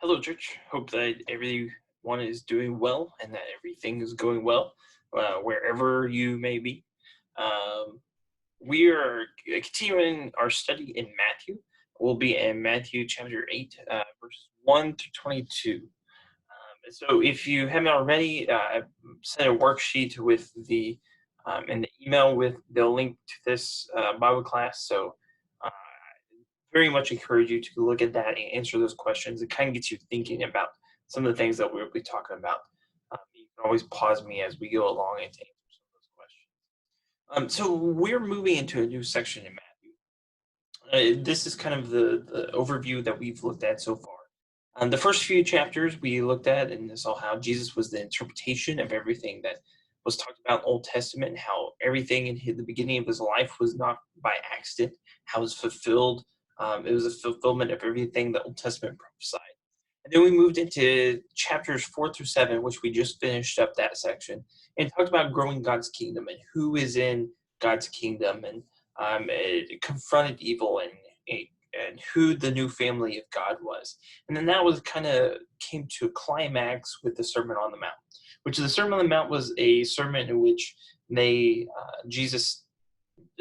Hello, church. Hope that everyone is doing well and that everything is going well wherever you may be. Um, we are continuing our study in Matthew. We'll be in Matthew chapter 8, verses 1 to 22. So if you haven't already, I've sent a worksheet with in the email with the link to this Bible class. So uh, very much encourage you to look at that and answer those questions. It kind of gets you thinking about some of the things that we'll be talking about. You can always pause me as we go along and to answer some of those questions. So we're moving into a new section in Matthew. This is kind of the overview that we've looked at so far. The first few chapters we looked at and saw how Jesus was the interpretation of everything that was talked about in Old Testament, and how everything in the beginning of his life was not by accident, how it was fulfilled. It was a fulfillment of everything the Old Testament prophesied. And then we moved into chapters 4 through 7, which we just finished up that section, and talked about growing God's kingdom and who is in God's kingdom, and it confronted evil and who the new family of God was. And then that was kind of came to a climax with the Sermon on the Mount, which the Sermon on the Mount was a sermon in which Jesus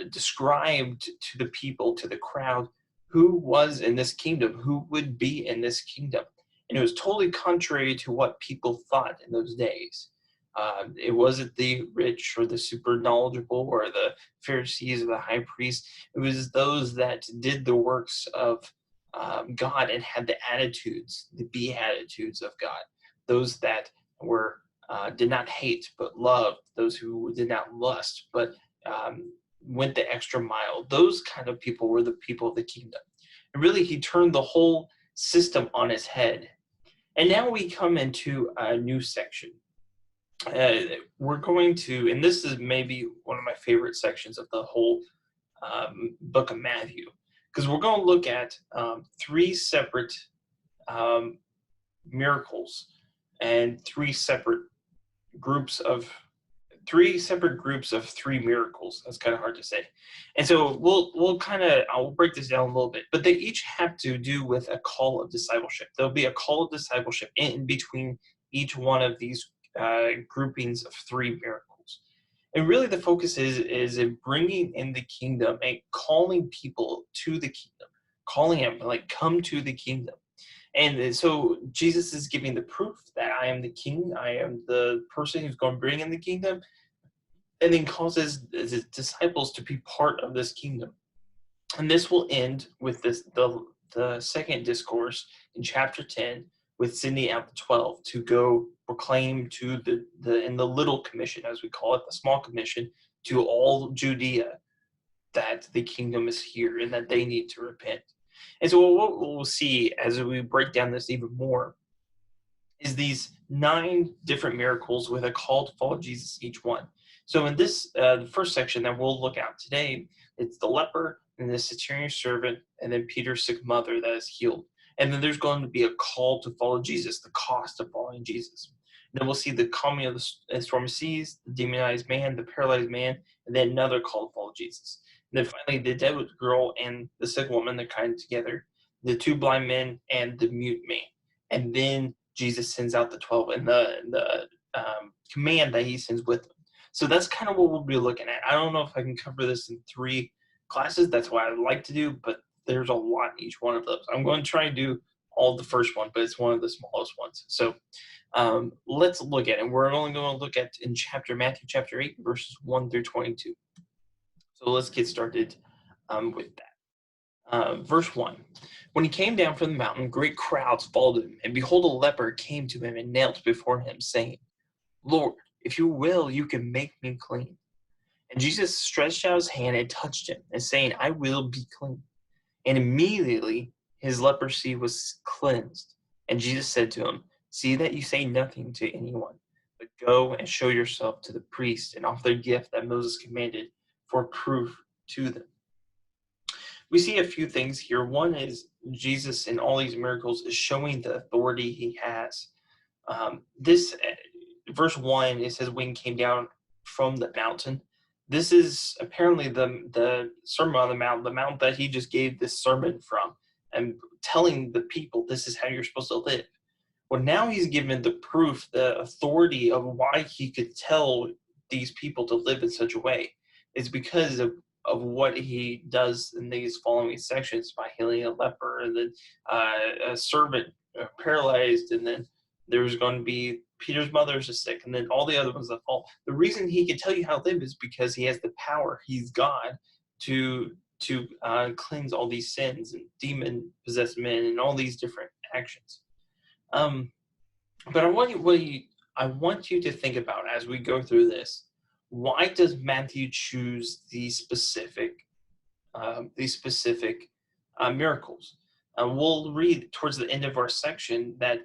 described to the people, to the crowd, who was in this kingdom, who would be in this kingdom. And it was totally contrary to what people thought in those days. It wasn't the rich or the super knowledgeable or the Pharisees or the high priests. It was those that did the works of God and had the attitudes, the beatitudes of God. Those that were did not hate but loved. Those who did not lust but went the extra mile. Those kind of people were the people of the kingdom. And really, he turned the whole system on its head. And now we come into a new section. We're going to, and this is maybe one of my favorite sections of the whole book of Matthew, because we're going to look at three separate um, miracles and groups of three separate groups of three miracles. That's kind of hard to say. And so I'll break this down a little bit, but they each have to do with a call of discipleship. There'll be a call of discipleship in between each one of these groupings of three miracles. And really the focus is in bringing in the kingdom and calling people to the kingdom, calling them like, come to the kingdom. And so Jesus is giving the proof that I am the king, I am the person who's going to bring in the kingdom, and then causes his disciples to be part of this kingdom. And this will end with the second discourse in chapter 10, with sending out the 12 to go proclaim to the little commission, as we call it, the small commission, to all Judea, that the kingdom is here and that they need to repent. And so what we'll see as we break down this even more is these 9 different miracles with a call to follow Jesus each one. So in this the first section that we'll look at today, it's the leper and the centurion servant and then Peter's sick mother that is healed. And then there's going to be a call to follow Jesus, the cost of following Jesus. And then we'll see the calming of the stormy seas, the demonized man, the paralyzed man, and then another call to follow Jesus. And then finally, the dead girl and the sick woman, they're kind of together, the 2 blind men and the mute man. And then Jesus sends out the 12 and the command that he sends with them. So that's kind of what we'll be looking at. I don't know if I can cover this in 3 classes. That's what I'd like to do, but there's a lot in each one of those. I'm going to try and do all the first one, but it's one of the smallest ones. So let's look at it. We're only going to look at in Matthew chapter 8, verses 1 through 22. So let's get started with that. Verse 1. When he came down from the mountain, great crowds followed him, and behold, a leper came to him and knelt before him, saying, Lord, if you will, you can make me clean. And Jesus stretched out his hand and touched him, and saying, I will be clean. And immediately his leprosy was cleansed. And Jesus said to him, see that you say nothing to anyone, but go and show yourself to the priest and offer the gift that Moses commanded for proof to them. We see a few things here. One is Jesus in all these miracles is showing the authority he has. This verse 1, it says when he came down from the mountain. This is apparently the Sermon on the Mount that he just gave this sermon from. And telling the people this is how you're supposed to live. Well, now he's given the proof, the authority of why he could tell these people to live in such a way. It's because of what he does in these following sections by healing a leper, and then a servant paralyzed, and then there's going to be Peter's mother's is sick, and then all the other ones that fall. The reason he can tell you how to live is because he has the power. He's God to cleanse all these sins and demon possessed men and all these different actions. But I want you to think about as we go through this. Why does Matthew choose these specific miracles? We'll read towards the end of our section that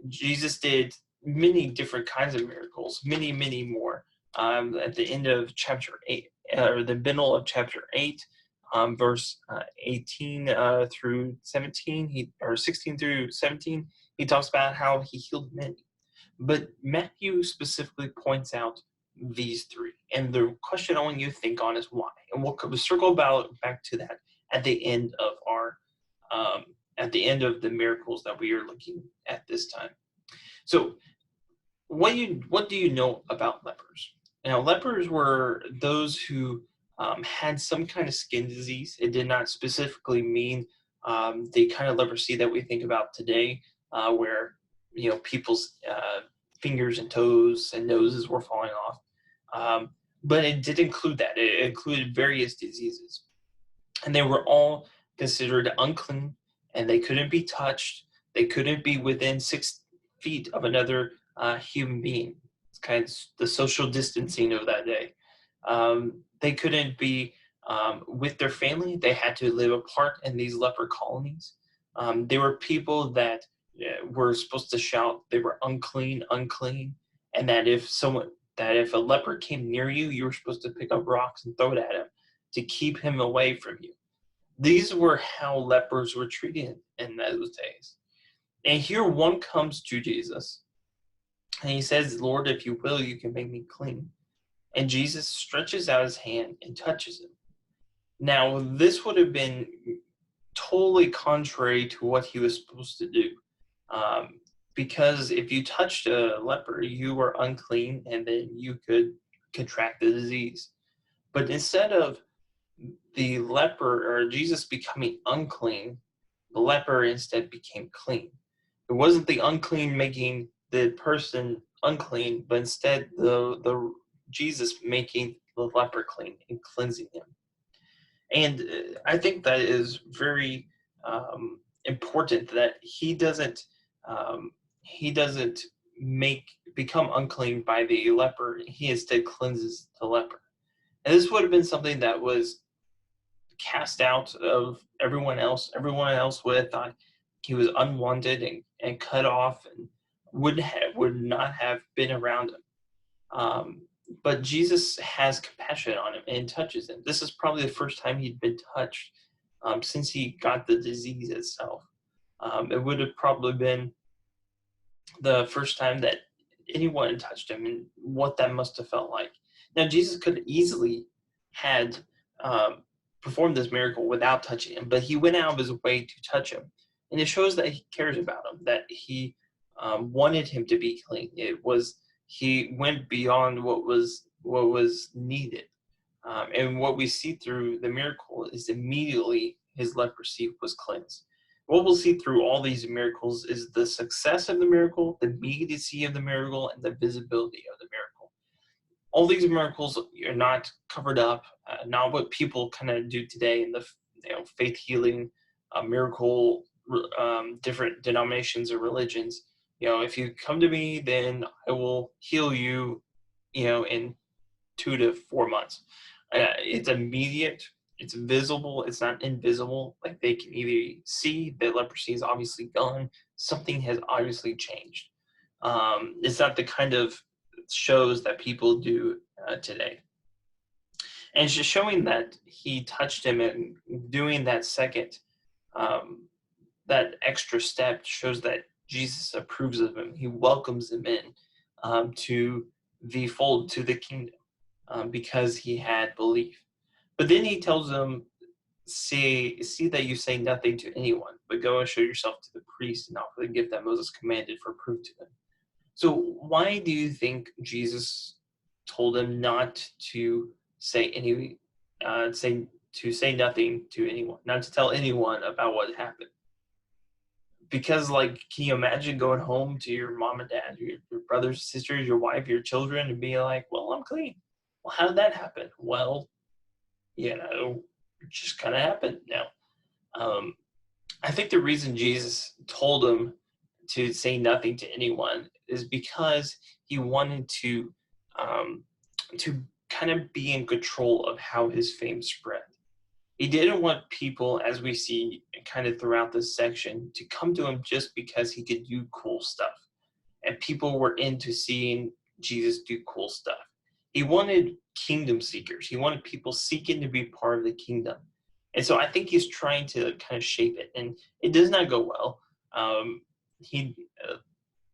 Jesus did many different kinds of miracles, many more. At the end of chapter 8, or the middle of chapter 8, verse 18 through 17, or 16 through 17, he talks about how he healed many. But Matthew specifically points out these three. And the question I want you to think on is why. And we'll circle back to that at the end of the miracles that we are looking at this time. So what do you know about lepers? Now, lepers were those who had some kind of skin disease. It did not specifically mean the kind of leprosy that we think about today, where people's fingers and toes and noses were falling off. But it did include that. It included various diseases, and they were all considered unclean, and they couldn't be touched. They couldn't be within 6 feet of another human being. It's kind of the social distancing of that day. They couldn't be with their family. They had to live apart in these leper colonies. They were people that were supposed to shout they were unclean, unclean, and that if a leper came near you, you were supposed to pick up rocks and throw it at him to keep him away from you. These were how lepers were treated in those days. And here one comes to Jesus, and he says, "Lord, if you will, you can make me clean." And Jesus stretches out his hand and touches him. Now, this would have been totally contrary to what he was supposed to do. Because if you touched a leper, you were unclean, and then you could contract the disease. But instead of the leper or Jesus becoming unclean, the leper instead became clean. It wasn't the unclean making the person unclean, but instead the Jesus making the leper clean and cleansing him. And I think that is very important, that he doesn't become unclean by the leper. He instead cleanses the leper. And this would have been something that was cast out of everyone else. Everyone else would have thought he was unwanted and cut off, and would not have been around him. But Jesus has compassion on him and touches him. This is probably the first time he'd been touched since he got the disease itself. It would have probably been the first time that anyone touched him, and what that must have felt like. Now, Jesus could easily had performed this miracle without touching him, but he went out of his way to touch him. And it shows that he cares about him, that he wanted him to be clean. He went beyond what was needed. And what we see through the miracle is immediately his leprosy was cleansed. What we'll see through all these miracles is the success of the miracle, the immediacy of the miracle, and the visibility of the miracle. All these miracles are not covered up, not what people kind of do today in the faith healing, miracle, different denominations or religions. If you come to me, then I will heal you, in 2 to 4 months. It's immediate. It's visible. It's not invisible. Like, they can either see that leprosy is obviously gone. Something has obviously changed. It's not the kind of shows that people do today. And it's just showing that he touched him, and doing that second, that extra step shows that Jesus approves of him. He welcomes him in to the fold, to the kingdom, because he had belief. But then he tells him see that you say nothing to anyone, but go and show yourself to the priest and offer the gift that Moses commanded for proof to them. So why do you think Jesus told them not to say any say nothing to anyone, not to tell anyone about what happened? Because, like, can you imagine going home to your mom and dad, your brothers, sisters, your wife, your children, and being like, "Well, I'm clean." Well, how did that happen? Well, it just kind of happened. Now, um, I think the reason Jesus told them to say nothing to anyone is because he wanted um, to kind of be in control of how his fame spread. He didn't want people, as we see kind of throughout this section, to come to him just because he could do cool stuff. And people were into seeing Jesus do cool stuff. He wanted kingdom seekers. He wanted people seeking to be part of the kingdom. And so I think he's trying to kind of shape it. And it does not go well. He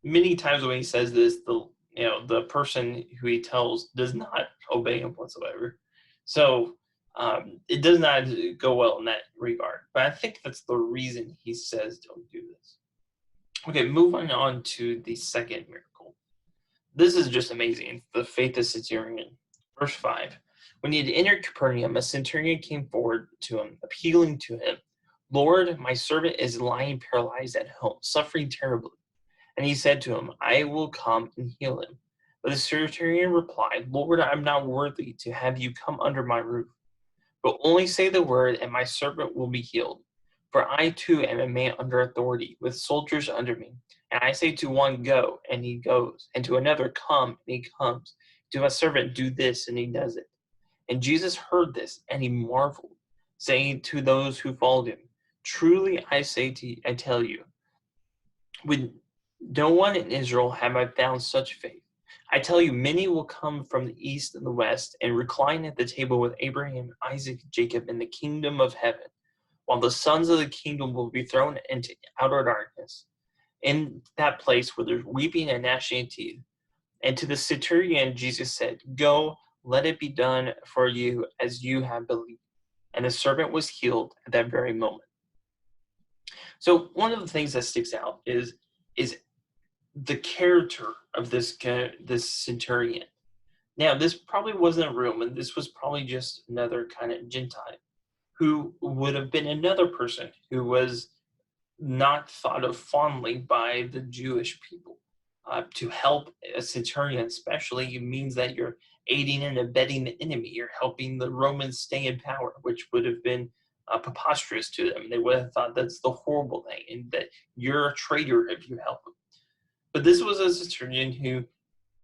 Many times when he says this, the person who he tells does not obey him whatsoever. So it does not go well in that regard. But I think that's the reason he says don't do this. Okay, moving on to the second miracle. This is just amazing. The faith of centurion. Verse 5. When he had entered Capernaum, a centurion came forward to him, appealing to him, "Lord, my servant is lying paralyzed at home, suffering terribly." And he said to him, "I will come and heal him." But the centurion replied, "Lord, I am not worthy to have you come under my roof. But only say the word, and my servant will be healed. For I too am a man under authority, with soldiers under me. And I say to one, 'Go,' and he goes, and to another, 'Come,' and he comes. To my servant, 'Do this,' and he does it." And Jesus heard this, and he marveled, saying to those who followed him, "Truly I tell you, with no one in Israel have I found such faith. I tell you, many will come from the east and the west and recline at the table with Abraham, Isaac, and Jacob in the kingdom of heaven, while the sons of the kingdom will be thrown into outer darkness. In that place where there's weeping and gnashing of teeth." And to the centurion, Jesus said, "Go, let it be done for you as you have believed." And the servant was healed at that very moment. So one of the things that sticks out is the character of this centurion. Now, this probably wasn't a Roman. This was probably just another kind of Gentile who would have been another person who was not thought of fondly by the Jewish people. To help a centurion, especially, it means that you're aiding and abetting the enemy. You're helping the Romans stay in power, which would have been preposterous to them. They would have thought that's the horrible thing, and that you're a traitor if you help them. But this was a centurion who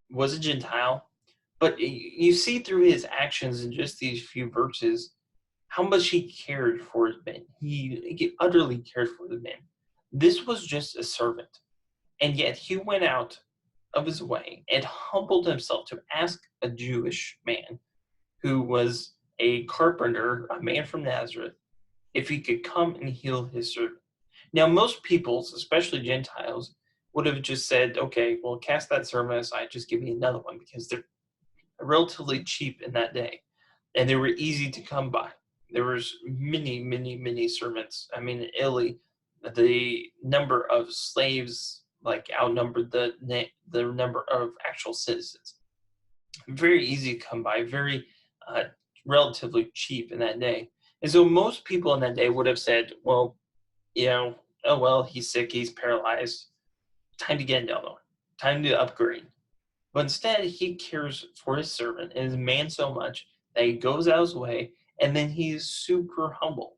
was a Gentile, but you see through his actions in just these few verses how much he cared for his men. He utterly cared for the men. This was just a servant, and yet he went out of his way and humbled himself to ask a Jewish man who was a carpenter, a man from Nazareth, if he could come and heal his servant. Now, most peoples, especially Gentiles, would have just said, "Okay, well, cast that servant aside, just give me another one," because they're relatively cheap in that day, and they were easy to come by. There was many, many, many servants. I mean, in Italy, the number of slaves like outnumbered the number of actual citizens. Very easy to come by, very uh, relatively cheap in that day. And so most people in that day would have said, "Well, oh well, he's sick, he's paralyzed. Time to get another one. Time to upgrade." But instead, he cares for his servant and his man so much that he goes out his way, and then he's super humble.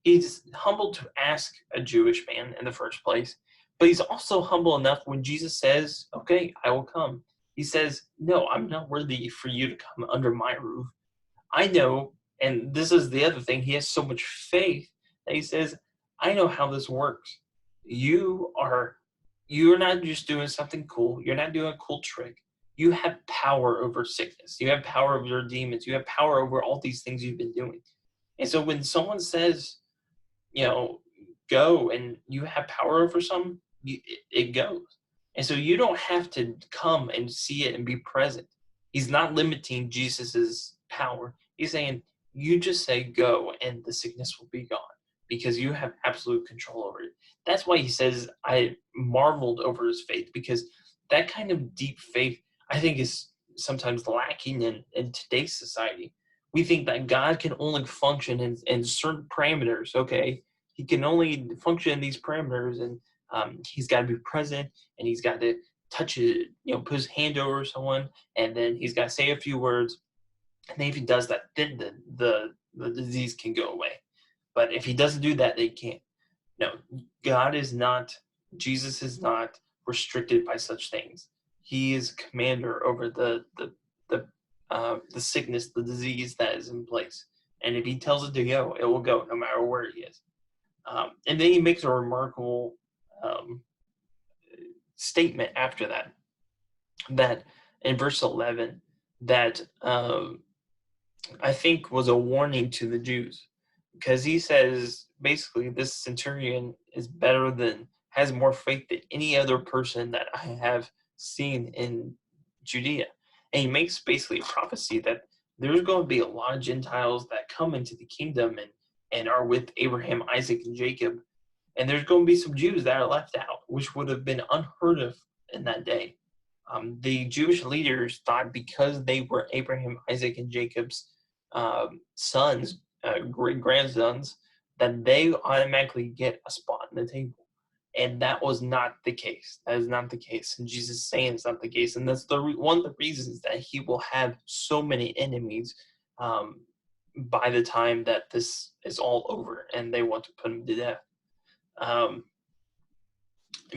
He's humble to ask a Jewish man in the first place, but he's also humble enough when Jesus says, "Okay, I will come." He says, "No, I'm not worthy for you to come under my roof. I know," and this is the other thing, he has so much faith that he says, "I know how this works. You are you're not just doing something cool. You're not doing a cool trick. You have power over sickness. You have power over your demons. You have power over all these things you've been doing." And so when someone says, you know, "Go," and you have power over something, it goes. And so you don't have to come and see it and be present. He's not limiting Jesus's power. He's saying, You just say go and the sickness will be gone because you have absolute control over it. That's why he says, I marveled over his faith, because that kind of deep faith, I think, is sometimes lacking in today's society. We think that God can only function in certain parameters, okay? He can only function in these parameters, and he's got to be present, and he's got to touch it, put his hand over someone, and then he's got to say a few words. And if he does that, then the disease can go away. But if he doesn't do that, they can't. No, God is not, Jesus is not restricted by such things. He is commander over the sickness, the disease that is in place. And if he tells it to go, it will go no matter where he is. And then he makes a remarkable statement after that, that in verse 11, that I think was a warning to the Jews, because he says basically this centurion is better than, has more faith than any other person that I have seen in Judea. And he makes basically a prophecy that there's going to be a lot of Gentiles that come into the kingdom and are with Abraham, Isaac, and Jacob. And there's going to be some Jews that are left out, which would have been unheard of in that day. The Jewish leaders thought because they were Abraham, Isaac, and Jacob's sons, great grandsons, that they automatically get a spot in the table. And that was not the case. That is not the case. And Jesus is saying it's not the case. And that's one of the reasons that he will have so many enemies by the time that this is all over and they want to put him to death.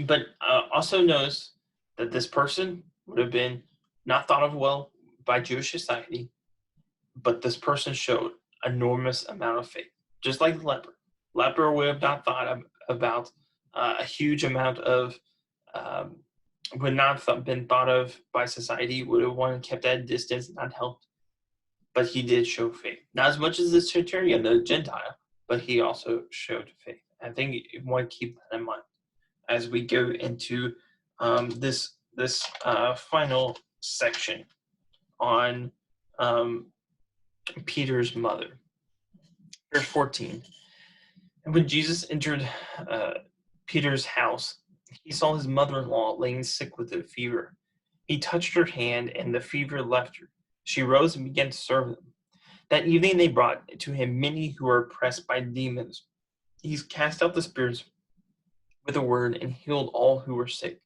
But also notice that this person would have been not thought of well by Jewish society, but this person showed enormous amount of faith, just like the leper. Leper would have not thought about a huge amount of, would not have been thought of by society, would have wanted kept at a distance, not helped. But he did show faith. Not as much as the centurion, the Gentile, but he also showed faith. I think you want to keep that in mind as we go into this final section on Peter's mother. Verse 14. And when Jesus entered Peter's house, he saw his mother-in-law laying sick with a fever. He touched her hand, and the fever left her. She rose and began to serve them. That evening they brought to him many who were oppressed by demons. He cast out the spirits with a word and healed all who were sick.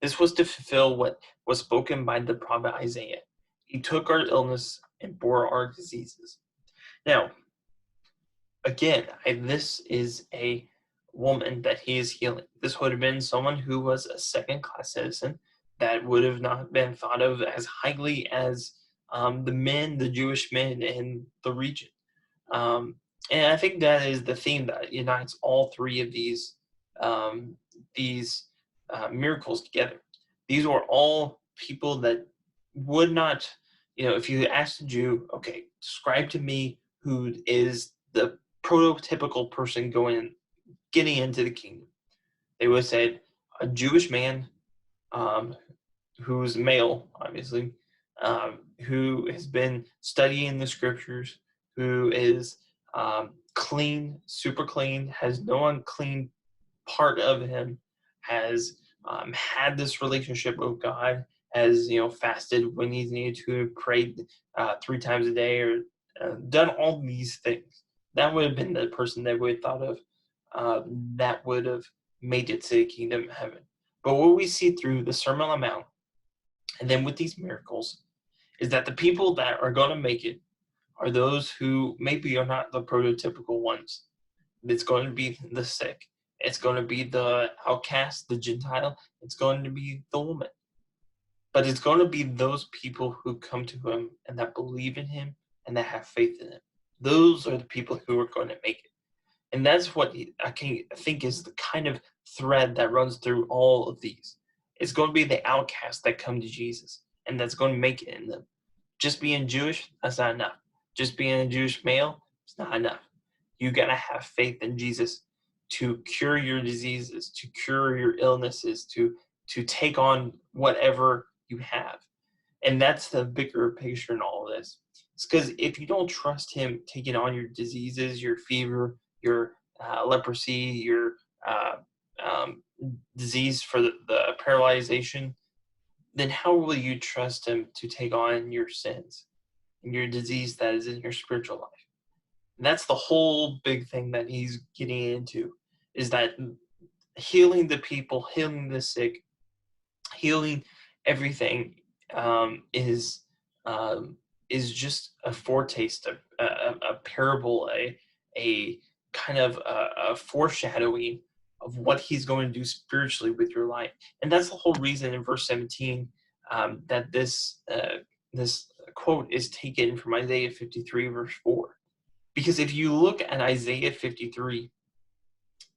This was to fulfill what was spoken by the prophet Isaiah. He took our illness and bore our diseases. Now, again, this is a woman that he is healing. This would have been someone who was a second-class citizen that would have not been thought of as highly as the Jewish men in the region. And I think that is the theme that unites all three of these miracles together. These were all people that would not, if you asked a Jew, okay, describe to me who is the prototypical person getting into the kingdom, they would have said a Jewish man who's male, obviously, who has been studying the scriptures, who is clean, super clean, has no unclean part of him, has had this relationship with God, has fasted when he's needed to, prayed 3 times a day, or done all these things. That would have been the person that we thought of that would have made it to the kingdom of heaven. But what we see through the Sermon on the Mount, and then with these miracles, is that the people that are going to make it are those who maybe are not the prototypical ones. It's going to be the sick. It's going to be the outcast, the Gentile. It's going to be the woman. But it's going to be those people who come to him and that believe in him and that have faith in him. Those are the people who are going to make it. And that's what I think is the kind of thread that runs through all of these. It's going to be the outcasts that come to Jesus, and that's going to make it in them. Just being Jewish, that's not enough. Just being a Jewish male, it's not enough. You got to have faith in Jesus to cure your diseases, to cure your illnesses, to take on whatever you have. And that's the bigger picture in all of this. It's because if you don't trust him taking on your diseases, your fever, your leprosy, your uh, um, disease for the paralyzation, then how will you trust him to take on your sins and your disease that is in your spiritual life? And that's the whole big thing that he's getting into, is that healing the people, healing the sick, healing everything is is just a foretaste, a parable, a kind of a foreshadowing of what he's going to do spiritually with your life. And that's the whole reason in verse 17 that this quote is taken from Isaiah 53 verse 4. Because if you look at Isaiah 53,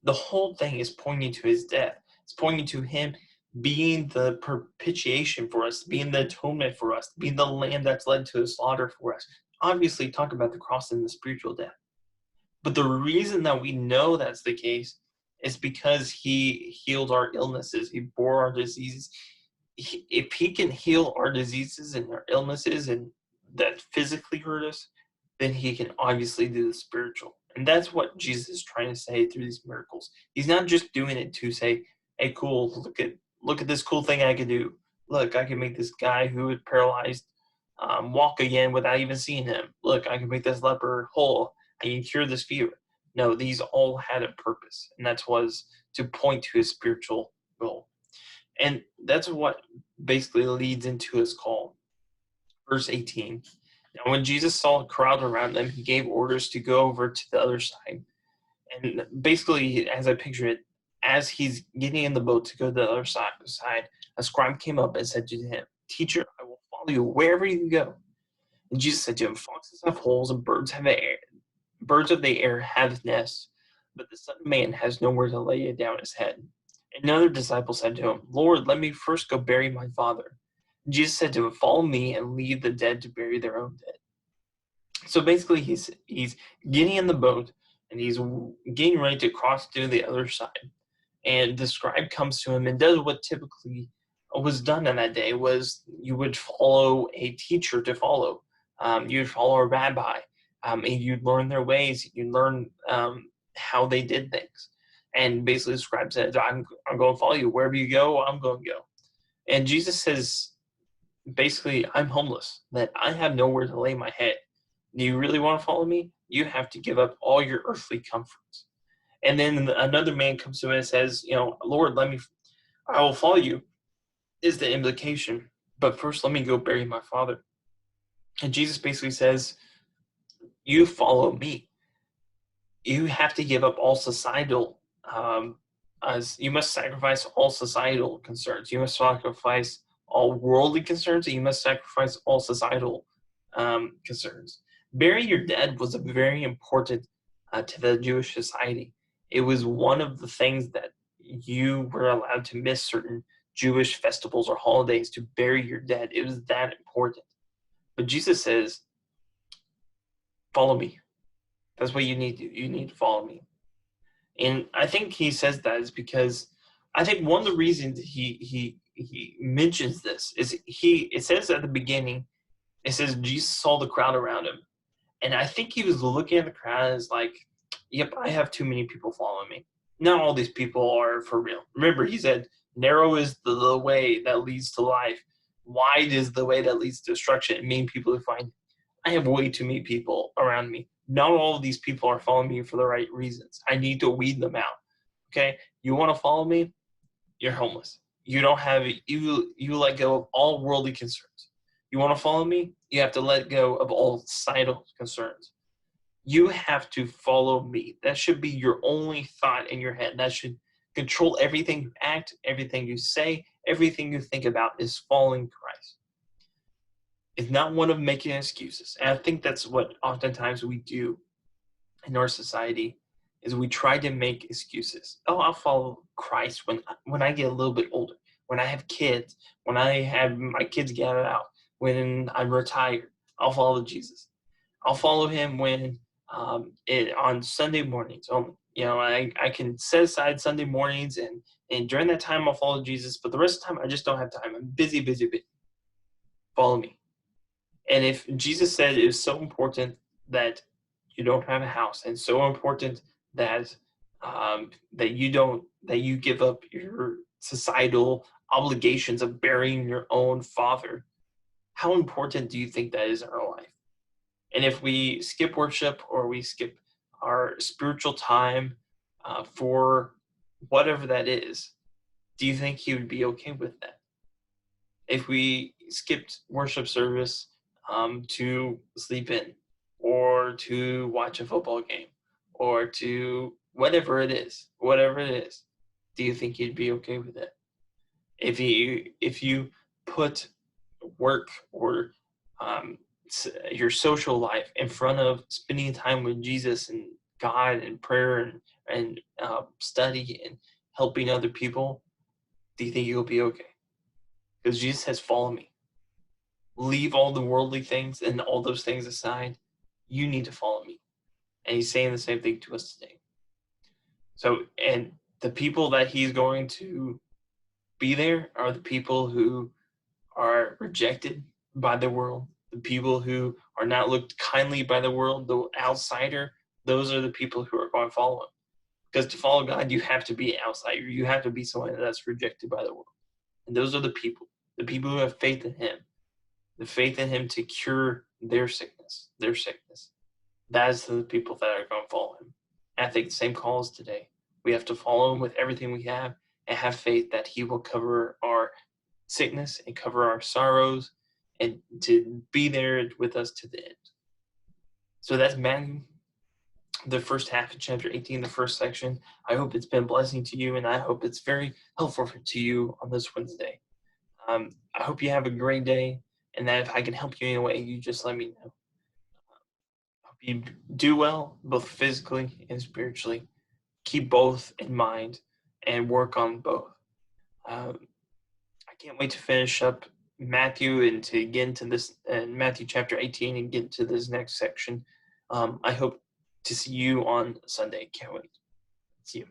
the whole thing is pointing to his death. It's pointing to him being the propitiation for us, being the atonement for us, being the lamb that's led to the slaughter for us. Obviously, talk about the cross and the spiritual death. But the reason that we know that's the case is because he healed our illnesses. He bore our diseases. If he can heal our diseases and our illnesses and that physically hurt us, then he can obviously do the spiritual. And that's what Jesus is trying to say through these miracles. He's not just doing it to say, hey, cool, look at this cool thing I can do. Look, I can make this guy who is paralyzed walk again without even seeing him. Look, I can make this leper whole. I can cure this fever. No, these all had a purpose, and that was to point to his spiritual goal. And that's what basically leads into his call. Verse 18. Now, when Jesus saw a crowd around them, he gave orders to go over to the other side. And basically, as I picture it, as he's getting in the boat to go to the other side, a scribe came up and said to him, Teacher, I will follow you wherever you go. And Jesus said to him, Foxes have holes and birds of the air have nests, but the Son of Man has nowhere to lay down his head. Another disciple said to him, Lord, let me first go bury my father. And Jesus said to him, Follow me and leave the dead to bury their own dead. So basically, he's getting in the boat and he's getting ready to cross to the other side. And the scribe comes to him and does what typically was done in that day, was you would follow a teacher to follow. You'd follow a rabbi, and you'd learn their ways. You'd learn how they did things. And basically the scribe says, I'm going to follow you. Wherever you go, I'm going to go. And Jesus says, basically, I'm homeless, that I have nowhere to lay my head. Do you really want to follow me? You have to give up all your earthly comforts. And then another man comes to him and says, Lord, I will follow you, is the implication. But first, let me go bury my father. And Jesus basically says, you follow me. You have to give up all societal, as you must sacrifice all societal concerns. You must sacrifice all worldly concerns, and you must sacrifice all societal concerns. Burying your dead was a very important to the Jewish society. It was one of the things that you were allowed to miss certain Jewish festivals or holidays to bury your dead. It was that important. But Jesus says, follow me. That's what you need to do. You need to follow me. And I think he says that is because I think one of the reasons he mentions this is it says at the beginning, it says Jesus saw the crowd around him. And I think he was looking at the crowd as like, yep, I have too many people following me. Not all these people are for real. Remember, he said, narrow is the way that leads to life. Wide is the way that leads to destruction. And many people who find, I have way too many people around me. Not all of these people are following me for the right reasons. I need to weed them out. Okay? You want to follow me? You're homeless. You don't have you let go of all worldly concerns. You want to follow me? You have to let go of all societal concerns. You have to follow me. That should be your only thought in your head. That should control everything you act, everything you say, everything you think about is following Christ. It's not one of making excuses. And I think that's what oftentimes we do in our society is we try to make excuses. Oh, I'll follow Christ when I get a little bit older, when I have kids, when I have my kids get out, when I'm retired. I'll follow Jesus. I'll follow him when on Sunday mornings only. I can set aside Sunday mornings and during that time I'll follow Jesus, but the rest of the time I just don't have time. I'm busy. follow me. And if Jesus said it is so important that you don't have a house, and so important that that you give up your societal obligations of burying your own father, how important do you think that is in our life? And if we skip worship or we skip our spiritual time for whatever that is, do you think he would be okay with that? If we skipped worship service to sleep in or to watch a football game or to whatever it is, do you think you'd be okay with it? If you put work or um, your social life in front of spending time with Jesus and God and prayer and study and helping other people, do you think you'll be okay? Because Jesus has followed me. Leave all the worldly things and all those things aside. You need to follow me. And he's saying the same thing to us today. So, and the people that he's going to be there are the people who are rejected by the world, the people who are not looked kindly by the world, the outsider. Those are the people who are going to follow him. Because to follow God, you have to be an outsider. You have to be someone that's rejected by the world. And those are the people who have faith in him, the faith in him to cure their sickness. That is the people that are going to follow him. And I think the same call is today. We have to follow him with everything we have and have faith that he will cover our sickness and cover our sorrows and to be there with us to the end. So that's Matthew, the first half of chapter 18, the first section. I hope it's been a blessing to you, and I hope it's very helpful to you on this Wednesday. I hope you have a great day, and that if I can help you in any way, you just let me know. Hope you do well, both physically and spiritually. Keep both in mind and work on both. I can't wait to finish up Matthew and to get into this Matthew chapter 18 and get into this next section. I hope to see you on Sunday. Can't wait. See you.